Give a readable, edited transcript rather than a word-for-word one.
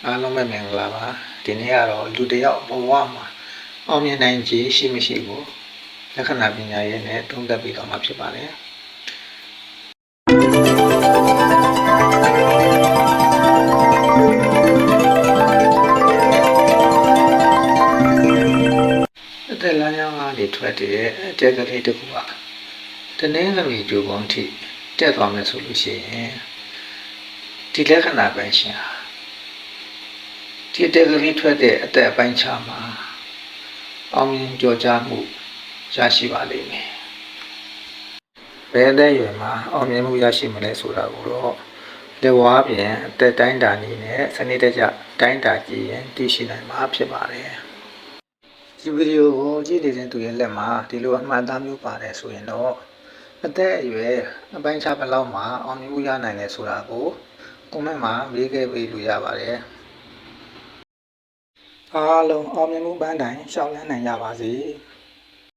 အားလုံးပဲမင်္ဂလာပါဒီနေ့ကတော့လူတစ်ယောက်ဘဝမှာအောင်မြင်နိုင်ခြင်းရှိမရှိကိုလက္ခဏာပညာရေးနဲ့သုံးသပ်ပြီးတော့မှာဖြစ်ပါတယ်အသက်လမ်းကြောင်းကနေထွက်တဲ့အကျက်ကလေးတစ်ခုကတနင်္ဂနွေကြိုပုံထိတက်သွားမယ်ဆိုလို့ရှိရင်ဒီလက္ခဏာပဲရှင်ဒီတက်ကလေးထွက်တဲ့အသက်အပိုင်းခြားမှာအောင်မြင်ကြော်ကြားမှုရရှိပါလိမ့်မယ်။ဘယ်အသက်အရွယ်မှာအောင်မြင်မှုရရှိမလဲဆိုတာကိုတော့လက်ဝါးပြင်အသက်တိုင်းတာနည်းနဲ့စနစ်တကျတိုင်းတာကြည့်ရင်သိရှိနိုင်မှာဖြစ်ပါတယ်။ဒီဗီဒီယိုကိုကြည့်နေတဲ့သူရဲ့လက်မှာဒီလိုအမှန်အသားမျိုးပါတယ်ဆိုရင်တော့အသက်အရွယ်အပိုင်းခြားဘယ်လောက်မှာအောင်မြင်မှုရနိုင်လဲဆိုတာကိုကွန်မန့်မှာရေးခဲ့ပေးလို့ရပါတယ်။အားလုံးအောင်မြင်မှုပန်းတိုင်ရှောက်လန်းနိုင်ကြပါစေ။